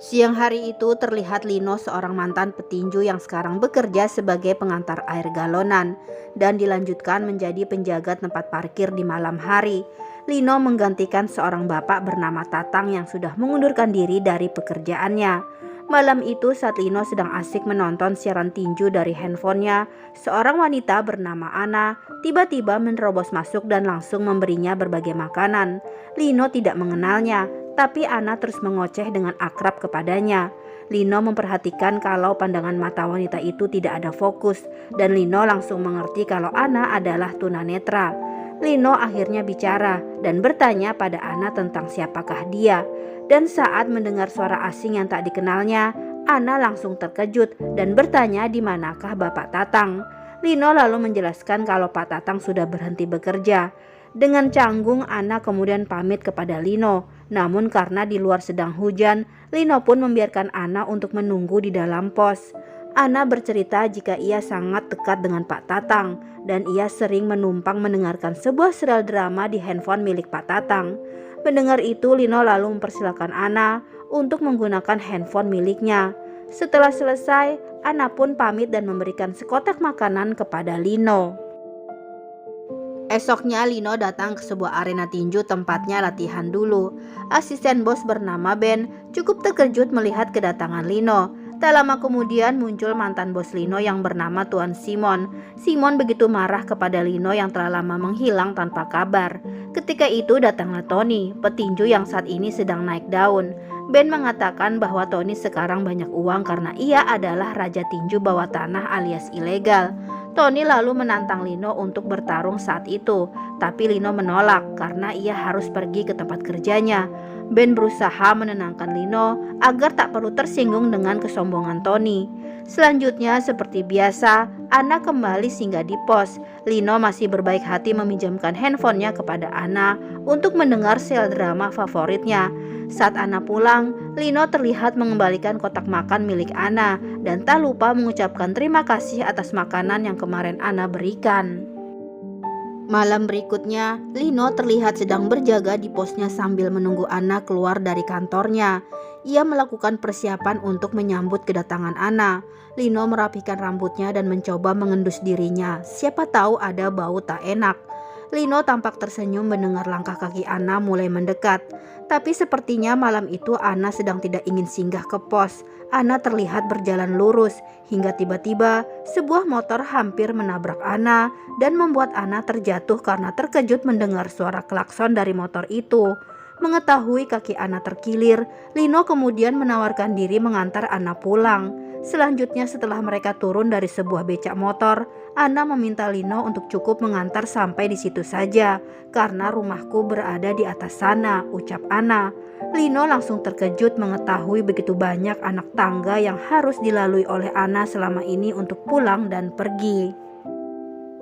Siang hari itu terlihat Lino, seorang mantan petinju yang sekarang bekerja sebagai pengantar air galonan dan dilanjutkan menjadi penjaga tempat parkir di malam hari. Lino menggantikan seorang bapak bernama Tatang yang sudah mengundurkan diri dari pekerjaannya. Malam itu saat Lino sedang asik menonton siaran tinju dari handphonenya, seorang wanita bernama Ana tiba-tiba menerobos masuk dan langsung memberinya berbagai makanan. Lino tidak mengenalnya, tapi Ana terus mengoceh dengan akrab kepadanya. Lino memperhatikan kalau pandangan mata wanita itu tidak ada fokus, dan Lino langsung mengerti kalau Ana adalah tunanetra. Lino akhirnya bicara dan bertanya pada Ana tentang siapakah dia. Dan saat mendengar suara asing yang tak dikenalnya, Ana langsung terkejut dan bertanya di manakah Bapak Tatang. Lino lalu menjelaskan kalau Pak Tatang sudah berhenti bekerja. Dengan canggung, Ana kemudian pamit kepada Lino. Namun karena di luar sedang hujan, Lino pun membiarkan Ana untuk menunggu di dalam pos. Ana bercerita jika ia sangat dekat dengan Pak Tatang dan ia sering menumpang mendengarkan sebuah serial drama di handphone milik Pak Tatang. Mendengar itu, Lino lalu mempersilakan Ana untuk menggunakan handphone miliknya. Setelah selesai, Ana pun pamit dan memberikan sekotak makanan kepada Lino. Esoknya Lino datang ke sebuah arena tinju tempatnya latihan dulu. Asisten bos bernama Ben cukup terkejut melihat kedatangan Lino. Tak lama kemudian muncul mantan bos Lino yang bernama Tuan Simon. Simon begitu marah kepada Lino yang telah lama menghilang tanpa kabar. Ketika itu datanglah Tony, petinju yang saat ini sedang naik daun. Ben mengatakan bahwa Tony sekarang banyak uang karena ia adalah raja tinju bawah tanah alias ilegal. Tony lalu menantang Lino untuk bertarung saat itu, tapi Lino menolak karena ia harus pergi ke tempat kerjanya. Ben berusaha menenangkan Lino agar tak perlu tersinggung dengan kesombongan Tony. Selanjutnya seperti biasa, Ana kembali singgah di pos. Lino masih berbaik hati meminjamkan handphonenya kepada Ana untuk mendengar serial drama favoritnya. Saat Ana pulang, Lino terlihat mengembalikan kotak makan milik Ana dan tak lupa mengucapkan terima kasih atas makanan yang kemarin Ana berikan. Malam berikutnya, Lino terlihat sedang berjaga di posnya sambil menunggu Ana keluar dari kantornya. Ia melakukan persiapan untuk menyambut kedatangan Ana. Lino merapikan rambutnya dan mencoba mengendus dirinya. Siapa tahu ada bau tak enak. Lino tampak tersenyum mendengar langkah kaki Ana mulai mendekat. Tapi sepertinya malam itu Ana sedang tidak ingin singgah ke pos. Ana terlihat berjalan lurus hingga tiba-tiba sebuah motor hampir menabrak Ana dan membuat Ana terjatuh karena terkejut mendengar suara klakson dari motor itu. Mengetahui kaki Ana terkilir, Lino kemudian menawarkan diri mengantar Ana pulang. Selanjutnya setelah mereka turun dari sebuah becak motor, Ana meminta Lino untuk cukup mengantar sampai di situ saja karena rumahku berada di atas sana, ucap Ana. Lino langsung terkejut mengetahui begitu banyak anak tangga yang harus dilalui oleh Ana selama ini untuk pulang dan pergi.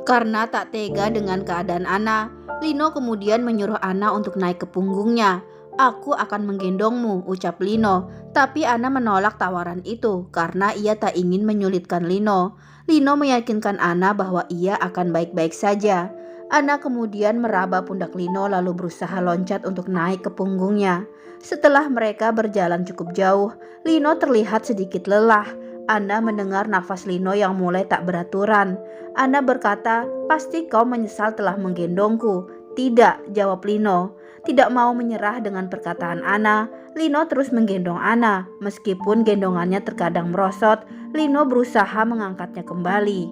Karena tak tega dengan keadaan Ana, Lino kemudian menyuruh Ana untuk naik ke punggungnya. Aku akan menggendongmu, ucap Lino. Tapi Ana menolak tawaran itu karena ia tak ingin menyulitkan Lino. Lino meyakinkan Ana bahwa ia akan baik-baik saja. Ana kemudian meraba pundak Lino lalu berusaha loncat untuk naik ke punggungnya. Setelah mereka berjalan cukup jauh, Lino terlihat sedikit lelah. Ana mendengar nafas Lino yang mulai tak beraturan. Ana berkata, "Pasti kau menyesal telah menggendongku." "Tidak," jawab Lino. Tidak mau menyerah dengan perkataan Ana, Lino terus menggendong Ana. Meskipun gendongannya terkadang merosot, Lino berusaha mengangkatnya kembali.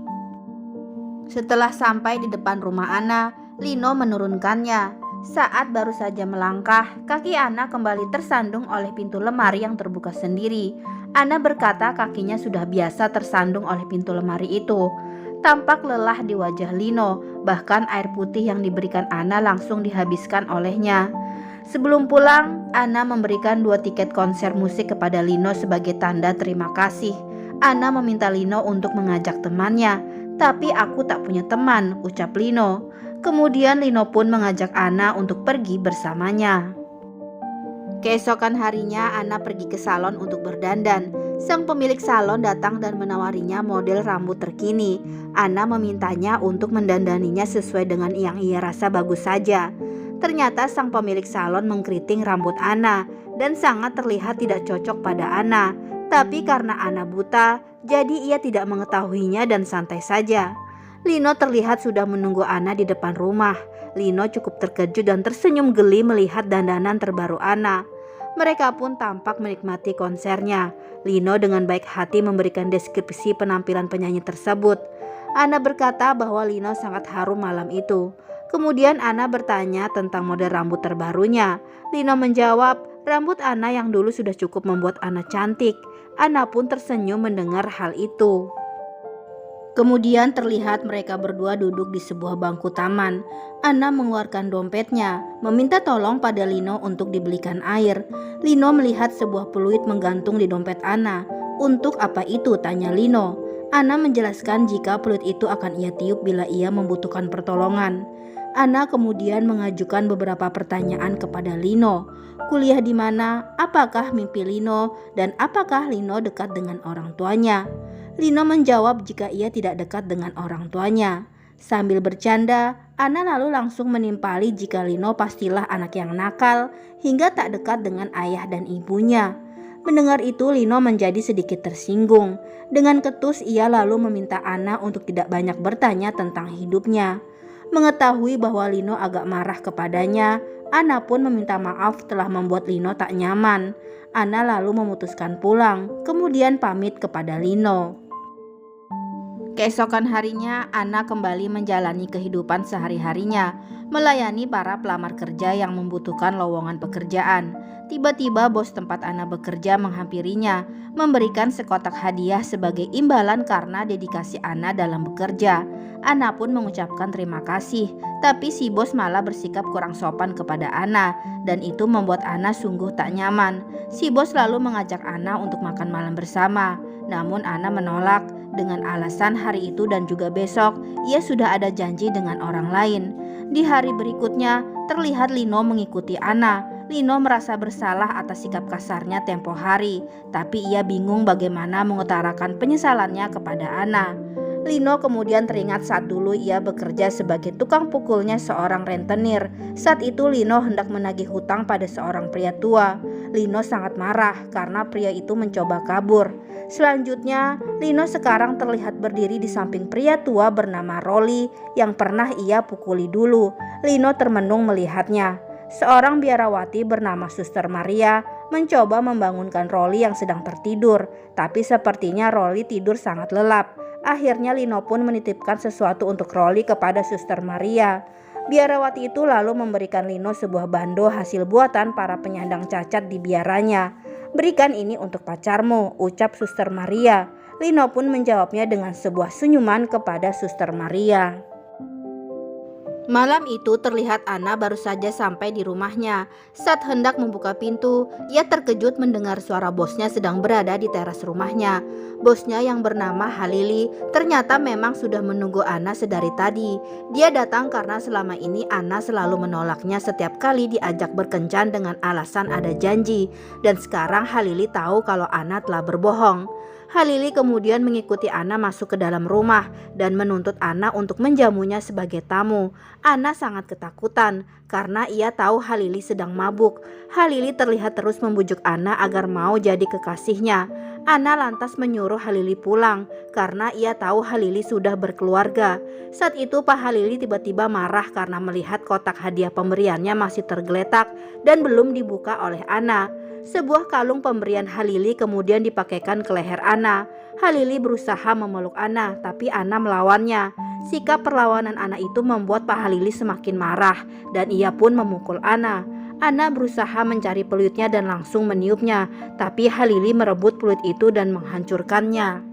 Setelah sampai di depan rumah Ana, Lino menurunkannya. Saat baru saja melangkah, kaki Ana kembali tersandung oleh pintu lemari yang terbuka sendiri. Ana berkata kakinya sudah biasa tersandung oleh pintu lemari itu. Tampak lelah di wajah Lino, bahkan air putih yang diberikan Ana langsung dihabiskan olehnya. Sebelum pulang, Ana memberikan 2 tiket konser musik kepada Lino sebagai tanda terima kasih. Ana meminta Lino untuk mengajak temannya, tapi aku tak punya teman, ucap Lino. Kemudian Lino pun mengajak Ana untuk pergi bersamanya. Keesokan harinya Ana pergi ke salon untuk berdandan. Sang pemilik salon datang dan menawarinya model rambut terkini. Ana memintanya untuk mendandaninya sesuai dengan yang ia rasa bagus saja. Ternyata sang pemilik salon mengkeriting rambut Anna dan sangat terlihat tidak cocok pada Anna. Tapi karena Anna buta, jadi ia tidak mengetahuinya dan santai saja. Lino terlihat sudah menunggu Anna di depan rumah. Lino cukup terkejut dan tersenyum geli melihat dandanan terbaru Anna. Mereka pun tampak menikmati konsernya. Lino dengan baik hati memberikan deskripsi penampilan penyanyi tersebut. Anna berkata bahwa Lino sangat harum malam itu. Kemudian Anna bertanya tentang model rambut terbarunya. Lino menjawab, rambut Anna yang dulu sudah cukup membuat Anna cantik. Anna pun tersenyum mendengar hal itu. Kemudian terlihat mereka berdua duduk di sebuah bangku taman. Anna mengeluarkan dompetnya, meminta tolong pada Lino untuk dibelikan air. Lino melihat sebuah peluit menggantung di dompet Anna. Untuk apa itu? Tanya Lino. Anna menjelaskan jika peluit itu akan ia tiup bila ia membutuhkan pertolongan. Anna kemudian mengajukan beberapa pertanyaan kepada Lino. Kuliah di mana? Apakah mimpi Lino? Dan apakah Lino dekat dengan orang tuanya? Lino menjawab jika ia tidak dekat dengan orang tuanya. Sambil bercanda, Anna lalu langsung menimpali jika Lino pastilah anak yang nakal hingga tak dekat dengan ayah dan ibunya. Mendengar itu, Lino menjadi sedikit tersinggung. Dengan ketus ia lalu meminta Anna untuk tidak banyak bertanya tentang hidupnya. Mengetahui bahwa Lino agak marah kepadanya, Anna pun meminta maaf telah membuat Lino tak nyaman. Anna lalu memutuskan pulang, kemudian pamit kepada Lino. Keesokan harinya, Anna kembali menjalani kehidupan sehari-harinya, melayani para pelamar kerja yang membutuhkan lowongan pekerjaan. Tiba-tiba bos tempat Anna bekerja menghampirinya, memberikan sekotak hadiah sebagai imbalan karena dedikasi Anna dalam bekerja. Anna pun mengucapkan terima kasih, tapi si bos malah bersikap kurang sopan kepada Anna, dan itu membuat Anna sungguh tak nyaman. Si bos lalu mengajak Anna untuk makan malam bersama, namun Anna menolak dengan alasan hari itu dan juga besok ia sudah ada janji dengan orang lain. Di hari berikutnya, terlihat Lino mengikuti Anna. Lino merasa bersalah atas sikap kasarnya tempo hari, tapi ia bingung bagaimana mengutarakan penyesalannya kepada Anna. Lino kemudian teringat saat dulu ia bekerja sebagai tukang pukulnya seorang rentenir. Saat itu Lino hendak menagih hutang pada seorang pria tua. Lino sangat marah karena pria itu mencoba kabur. Selanjutnya, Lino sekarang terlihat berdiri di samping pria tua bernama Rolly yang pernah ia pukuli dulu. Lino termenung melihatnya. Seorang biarawati bernama Suster Maria mencoba membangunkan Rolly yang sedang tertidur, tapi sepertinya Rolly tidur sangat lelap. Akhirnya Lino pun menitipkan sesuatu untuk Rolly kepada Suster Maria. Biarawati itu lalu memberikan Lino sebuah bando hasil buatan para penyandang cacat di biaranya. "Berikan ini untuk pacarmu," ucap Suster Maria. Lino pun menjawabnya dengan sebuah senyuman kepada Suster Maria. Malam itu terlihat Anna baru saja sampai di rumahnya. Saat hendak membuka pintu, ia terkejut mendengar suara bosnya sedang berada di teras rumahnya. Bosnya yang bernama Halili ternyata memang sudah menunggu Anna sedari tadi. Dia datang karena selama ini Anna selalu menolaknya setiap kali diajak berkencan dengan alasan ada janji. Dan sekarang Halili tahu kalau Anna telah berbohong. Halili kemudian mengikuti Anna masuk ke dalam rumah dan menuntut Anna untuk menjamunya sebagai tamu. Anna sangat ketakutan karena ia tahu Halili sedang mabuk. Halili terlihat terus membujuk Anna agar mau jadi kekasihnya. Anna lantas menyuruh Halili pulang karena ia tahu Halili sudah berkeluarga. Saat itu Pak Halili tiba-tiba marah karena melihat kotak hadiah pemberiannya masih tergeletak dan belum dibuka oleh Anna. Sebuah kalung pemberian Halili kemudian dipakaikan ke leher Anna. Halili berusaha memeluk Anna, tapi Anna melawannya. Sikap perlawanan Anna itu membuat Pak Halili semakin marah dan ia pun memukul Anna. Anna berusaha mencari peluitnya dan langsung meniupnya, tapi Halili merebut peluit itu dan menghancurkannya.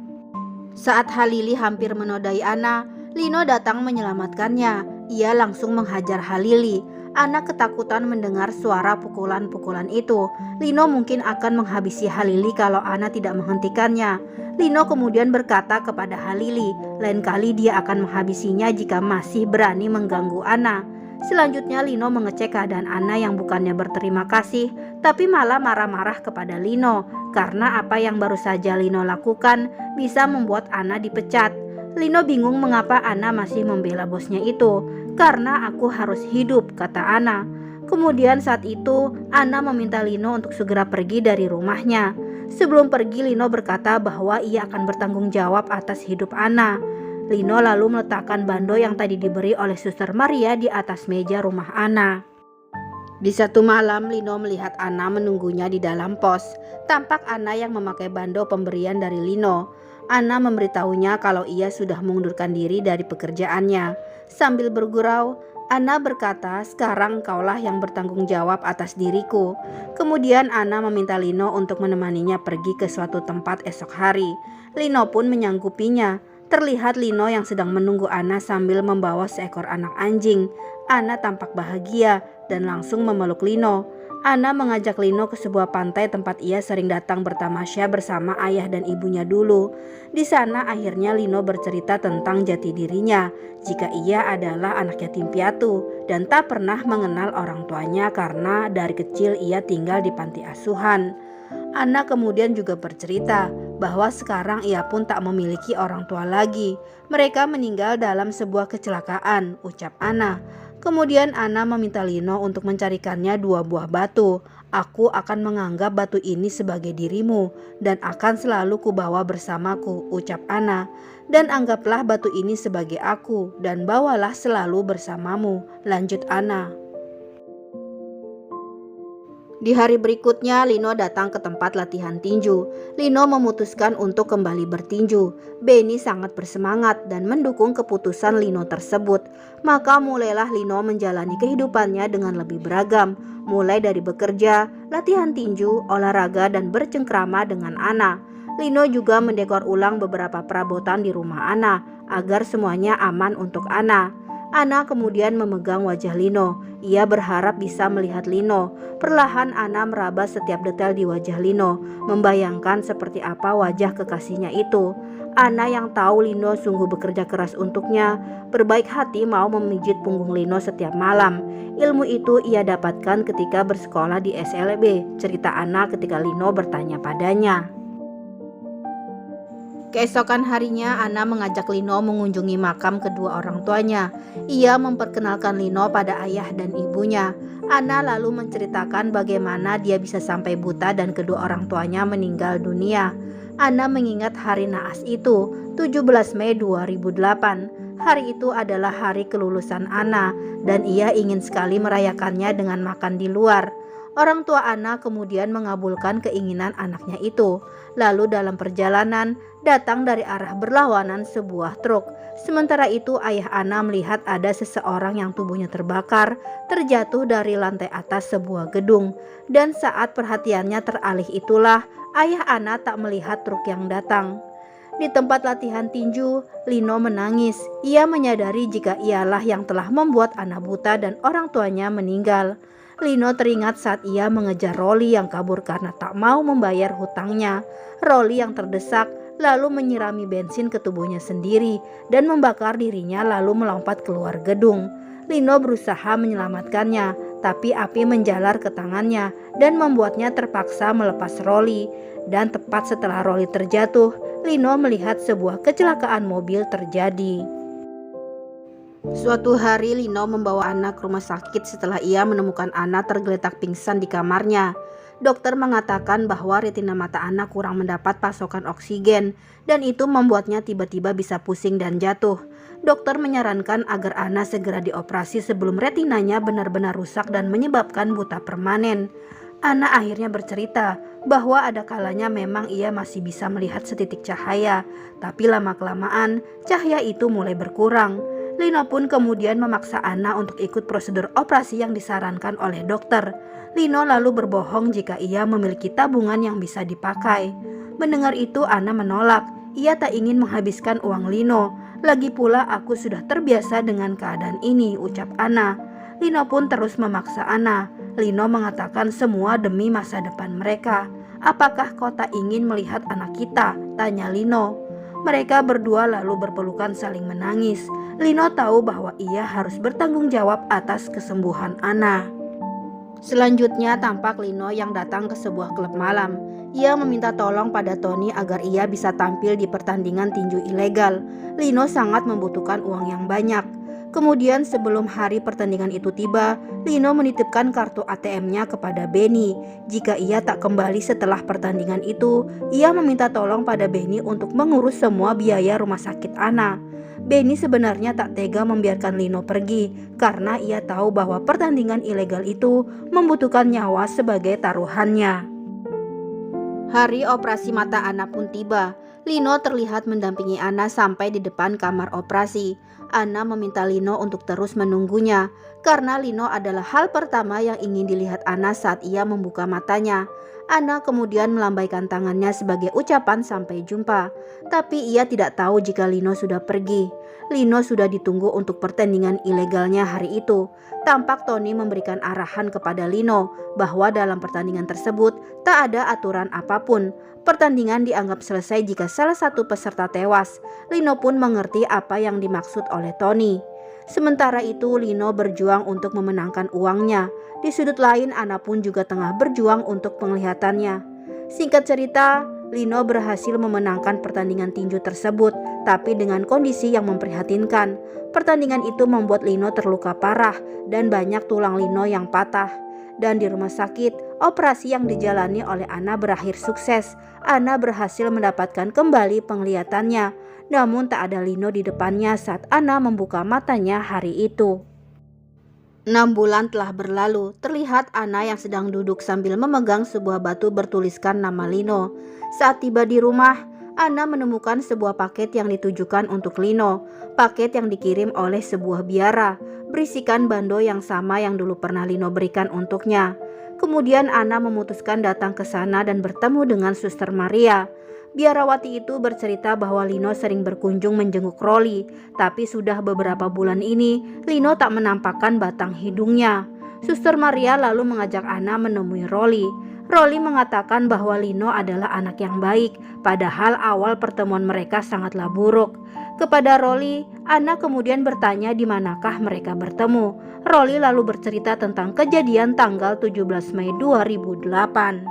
Saat Halili hampir menodai Anna, Lino datang menyelamatkannya. Ia langsung menghajar Halili. Anna ketakutan mendengar suara pukulan-pukulan itu. Lino mungkin akan menghabisi Halili kalau Anna tidak menghentikannya. Lino kemudian berkata kepada Halili, lain kali dia akan menghabisinya jika masih berani mengganggu Anna. Selanjutnya Lino mengecek keadaan Anna yang bukannya berterima kasih, tapi malah marah-marah kepada Lino karena apa yang baru saja Lino lakukan bisa membuat Anna dipecat. Lino bingung mengapa Anna masih membela bosnya itu. "Karena aku harus hidup," kata Anna. Kemudian saat itu Anna meminta Lino untuk segera pergi dari rumahnya. Sebelum pergi, Lino berkata bahwa ia akan bertanggung jawab atas hidup Anna. Lino lalu meletakkan bando yang tadi diberi oleh Suster Maria di atas meja rumah Anna. Di satu malam, Lino melihat Anna menunggunya di dalam pos. Tampak Anna yang memakai bando pemberian dari Lino. Anna memberitahunya kalau ia sudah mengundurkan diri dari pekerjaannya. Sambil bergurau, Anna berkata, "Sekarang kaulah yang bertanggung jawab atas diriku." Kemudian Anna meminta Lino untuk menemaninya pergi ke suatu tempat esok hari. Lino pun menyanggupinya. Terlihat Lino yang sedang menunggu Anna sambil membawa seekor anak anjing. Anna tampak bahagia dan langsung memeluk Lino. Anna mengajak Lino ke sebuah pantai tempat ia sering datang bertamasya bersama ayah dan ibunya dulu. Di sana akhirnya Lino bercerita tentang jati dirinya, jika ia adalah anak yatim piatu dan tak pernah mengenal orang tuanya karena dari kecil ia tinggal di panti asuhan. Anna kemudian juga bercerita bahwa sekarang ia pun tak memiliki orang tua lagi. Mereka meninggal dalam sebuah kecelakaan, ucap Anna. Kemudian Anna meminta Lino untuk mencarikannya 2 buah batu. "Aku akan menganggap batu ini sebagai dirimu dan akan selalu kubawa bersamaku," ucap Anna. "Dan anggaplah batu ini sebagai aku dan bawalah selalu bersamamu," lanjut Anna. Di hari berikutnya, Lino datang ke tempat latihan tinju. Lino memutuskan untuk kembali bertinju. Benny sangat bersemangat dan mendukung keputusan Lino tersebut. Maka mulailah Lino menjalani kehidupannya dengan lebih beragam, mulai dari bekerja, latihan tinju, olahraga, dan bercengkrama dengan Anna. Lino juga mendekor ulang beberapa perabotan di rumah Anna agar semuanya aman untuk Anna. Anna kemudian memegang wajah Lino. Ia berharap bisa melihat Lino. Perlahan Anna meraba setiap detail di wajah Lino, membayangkan seperti apa wajah kekasihnya itu. Anna yang tahu Lino sungguh bekerja keras untuknya, berbaik hati mau memijit punggung Lino setiap malam. Ilmu itu ia dapatkan ketika bersekolah di SLB, cerita Anna ketika Lino bertanya padanya. Keesokan harinya, Anna mengajak Lino mengunjungi makam kedua orang tuanya. Ia memperkenalkan Lino pada ayah dan ibunya. Anna lalu menceritakan bagaimana dia bisa sampai buta dan kedua orang tuanya meninggal dunia. Anna mengingat hari naas itu, 17 Mei 2008. Hari itu adalah hari kelulusan Anna dan ia ingin sekali merayakannya dengan makan di luar. Orang tua Anna kemudian mengabulkan keinginan anaknya itu. Lalu dalam perjalanan, datang dari arah berlawanan sebuah truk. Sementara itu ayah Anna melihat ada seseorang yang tubuhnya terbakar, terjatuh dari lantai atas sebuah gedung. Dan saat perhatiannya teralih itulah, ayah Anna tak melihat truk yang datang. Di tempat latihan tinju, Lino menangis. Ia menyadari jika ialah yang telah membuat Anna buta dan orang tuanya meninggal. Lino teringat saat ia mengejar Rolly yang kabur karena tak mau membayar hutangnya. Rolly yang terdesak lalu menyirami bensin ke tubuhnya sendiri dan membakar dirinya lalu melompat keluar gedung. Lino berusaha menyelamatkannya, tapi api menjalar ke tangannya dan membuatnya terpaksa melepas Rolly. Dan tepat setelah Rolly terjatuh, Lino melihat sebuah kecelakaan mobil terjadi. Suatu hari Lino membawa Anna ke rumah sakit setelah ia menemukan Anna tergeletak pingsan di kamarnya. Dokter mengatakan bahwa retina mata Anna kurang mendapat pasokan oksigen dan itu membuatnya tiba-tiba bisa pusing dan jatuh. Dokter menyarankan agar Anna segera dioperasi sebelum retinanya benar-benar rusak dan menyebabkan buta permanen. Anna akhirnya bercerita bahwa ada kalanya memang ia masih bisa melihat setitik cahaya, tapi lama-kelamaan cahaya itu mulai berkurang. Lino pun kemudian memaksa Anna untuk ikut prosedur operasi yang disarankan oleh dokter. Lino lalu berbohong jika ia memiliki tabungan yang bisa dipakai. Mendengar itu Anna menolak. Ia tak ingin menghabiskan uang Lino. "Lagi pula aku sudah terbiasa dengan keadaan ini," ucap Anna. Lino pun terus memaksa Anna. Lino mengatakan semua demi masa depan mereka. "Apakah kau tak ingin melihat anak kita?" tanya Lino. Mereka berdua lalu berpelukan saling menangis. Lino tahu bahwa ia harus bertanggung jawab atas kesembuhan Anna. Selanjutnya tampak Lino yang datang ke sebuah klub malam. Ia meminta tolong pada Tony agar ia bisa tampil di pertandingan tinju ilegal. Lino sangat membutuhkan uang yang banyak. Kemudian sebelum hari pertandingan itu tiba, Lino menitipkan kartu ATM-nya kepada Benny. Jika ia tak kembali setelah pertandingan itu, ia meminta tolong pada Benny untuk mengurus semua biaya rumah sakit Anna. Benny sebenarnya tak tega membiarkan Lino pergi karena ia tahu bahwa pertandingan ilegal itu membutuhkan nyawa sebagai taruhannya. Hari operasi mata Anna pun tiba. Lino terlihat mendampingi Anna sampai di depan kamar operasi. Anna meminta Lino untuk terus menunggunya karena Lino adalah hal pertama yang ingin dilihat Anna saat ia membuka matanya. Anna kemudian melambaikan tangannya sebagai ucapan sampai jumpa. Tapi ia tidak tahu jika Lino sudah pergi. Lino sudah ditunggu untuk pertandingan ilegalnya hari itu. Tampak Tony memberikan arahan kepada Lino bahwa dalam pertandingan tersebut tak ada aturan apapun. Pertandingan dianggap selesai jika salah satu peserta tewas. Lino pun mengerti apa yang dimaksud oleh Tony. Sementara itu Lino berjuang untuk memenangkan uangnya. Di sudut lain Anna pun juga tengah berjuang untuk penglihatannya. Singkat cerita, Lino berhasil memenangkan pertandingan tinju tersebut, tapi dengan kondisi yang memprihatinkan. Pertandingan itu membuat Lino terluka parah dan banyak tulang Lino yang patah. Dan di rumah sakit, operasi yang dijalani oleh Anna berakhir sukses. Anna berhasil mendapatkan kembali penglihatannya. Namun tak ada Lino di depannya saat Anna membuka matanya hari itu. 6 bulan telah berlalu, terlihat Anna yang sedang duduk sambil memegang sebuah batu bertuliskan nama Lino. Saat tiba di rumah, Anna menemukan sebuah paket yang ditujukan untuk Lino. Paket yang dikirim oleh sebuah biara, berisikan bando yang sama yang dulu pernah Lino berikan untuknya. Kemudian Anna memutuskan datang ke sana dan bertemu dengan Suster Maria. Biarawati itu bercerita bahwa Lino sering berkunjung menjenguk Rolly, tapi sudah beberapa bulan ini Lino tak menampakkan batang hidungnya. Suster Maria lalu mengajak Anna menemui Rolly. Rolly mengatakan bahwa Lino adalah anak yang baik, padahal awal pertemuan mereka sangatlah buruk. Kepada Rolly, Anna kemudian bertanya di manakah mereka bertemu. Rolly lalu bercerita tentang kejadian tanggal 17 Mei 2008.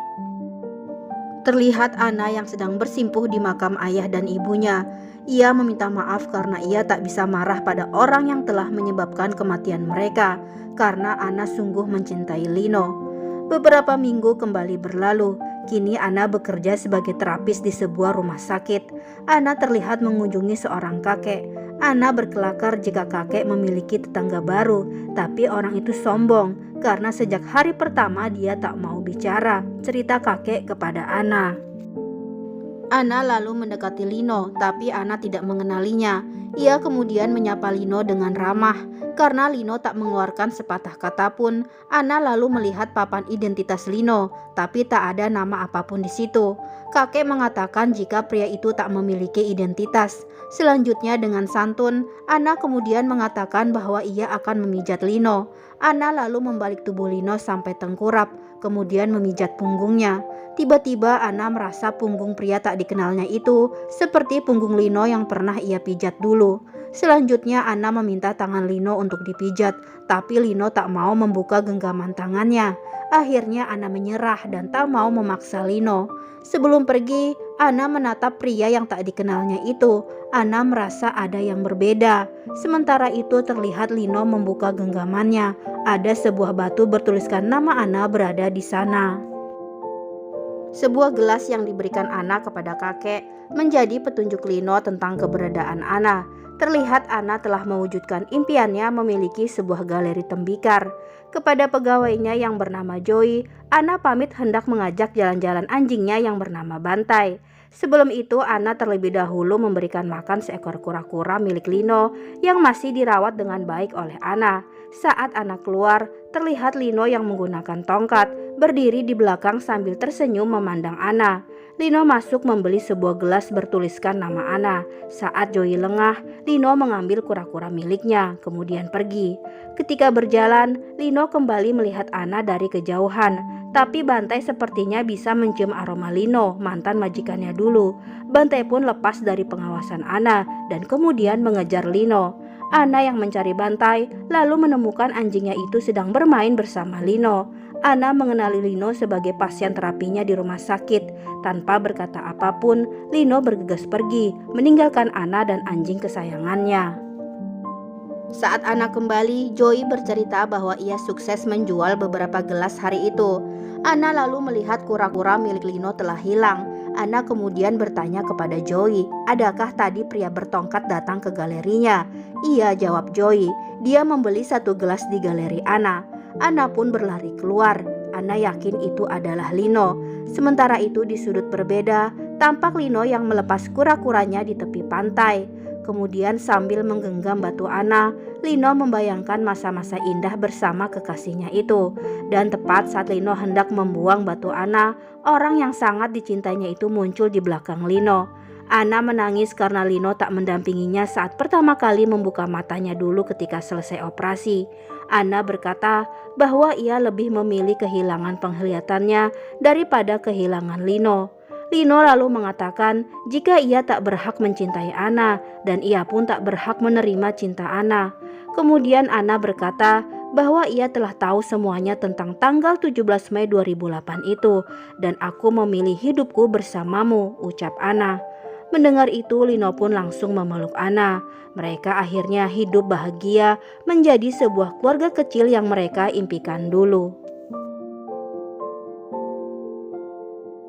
Terlihat Anna yang sedang bersimpuh di makam ayah dan ibunya. Ia meminta maaf karena ia tak bisa marah pada orang yang telah menyebabkan kematian mereka, karena Anna sungguh mencintai Lino. Beberapa minggu kembali berlalu. Kini Anna bekerja sebagai terapis di sebuah rumah sakit. Anna terlihat mengunjungi seorang kakek. Anna berkelakar jika kakek memiliki tetangga baru, tapi orang itu sombong karena sejak hari pertama dia tak mau bicara, cerita kakek kepada Anna. Anna lalu mendekati Lino, tapi Anna tidak mengenalinya. Ia kemudian menyapa Lino dengan ramah. Karena Lino tak mengeluarkan sepatah kata pun, Anna lalu melihat papan identitas Lino, tapi tak ada nama apapun di situ. Kakek mengatakan jika pria itu tak memiliki identitas. Selanjutnya dengan santun, Anna kemudian mengatakan bahwa ia akan memijat Lino. Anna lalu membalik tubuh Lino sampai tengkurap, kemudian memijat punggungnya. Tiba-tiba Anna merasa punggung pria tak dikenalnya itu seperti punggung Lino yang pernah ia pijat dulu. Selanjutnya Anna meminta tangan Lino untuk dipijat, tapi Lino tak mau membuka genggaman tangannya. Akhirnya Anna menyerah dan tak mau memaksa Lino. Sebelum pergi, Anna menatap pria yang tak dikenalnya itu. Anna merasa ada yang berbeda. Sementara itu terlihat Lino membuka genggamannya. Ada sebuah batu bertuliskan nama Anna berada di sana. Sebuah gelas yang diberikan Anna kepada kakek menjadi petunjuk Lino tentang keberadaan Anna. Terlihat Anna telah mewujudkan impiannya memiliki sebuah galeri tembikar. Kepada pegawainya yang bernama Joey, Anna pamit hendak mengajak jalan-jalan anjingnya yang bernama Bantai. Sebelum itu Anna terlebih dahulu memberikan makan seekor kura-kura milik Lino yang masih dirawat dengan baik oleh Anna. Saat Anna keluar, terlihat Lino yang menggunakan tongkat berdiri di belakang sambil tersenyum memandang Anna. Lino masuk membeli sebuah gelas bertuliskan nama Anna. Saat Joey lengah, Lino mengambil kura-kura miliknya, kemudian pergi. Ketika berjalan, Lino kembali melihat Anna dari kejauhan. Tapi Bantai sepertinya bisa mencium aroma Lino, mantan majikannya dulu. Bantai pun lepas dari pengawasan Anna dan kemudian mengejar Lino. Anna yang mencari Bantai lalu menemukan anjingnya itu sedang bermain bersama Lino. Anna mengenali Lino sebagai pasien terapinya di rumah sakit. Tanpa berkata apapun, Lino bergegas pergi, meninggalkan Anna dan anjing kesayangannya. Saat Ana kembali, Joey bercerita bahwa ia sukses menjual beberapa gelas hari itu. Ana lalu melihat kura-kura milik Lino telah hilang. Ana kemudian bertanya kepada Joey, adakah tadi pria bertongkat datang ke galerinya? Iya, jawab Joey. Dia membeli satu gelas di galeri Ana. Ana pun berlari keluar. Ana yakin itu adalah Lino. Sementara itu di sudut berbeda, tampak Lino yang melepas kura-kuranya di tepi pantai. Kemudian sambil menggenggam batu Ana, Lino membayangkan masa-masa indah bersama kekasihnya itu. Dan tepat saat Lino hendak membuang batu Ana, orang yang sangat dicintainya itu muncul di belakang Lino. Ana menangis karena Lino tak mendampinginya saat pertama kali membuka matanya dulu ketika selesai operasi. Ana berkata bahwa ia lebih memilih kehilangan penglihatannya daripada kehilangan Lino. Lino lalu mengatakan jika ia tak berhak mencintai Ana dan ia pun tak berhak menerima cinta Ana. Kemudian Ana berkata bahwa ia telah tahu semuanya tentang tanggal 17 Mei 2008 itu dan aku memilih hidupku bersamamu, ucap Ana. Mendengar itu Lino pun langsung memeluk Ana. Mereka akhirnya hidup bahagia menjadi sebuah keluarga kecil yang mereka impikan dulu.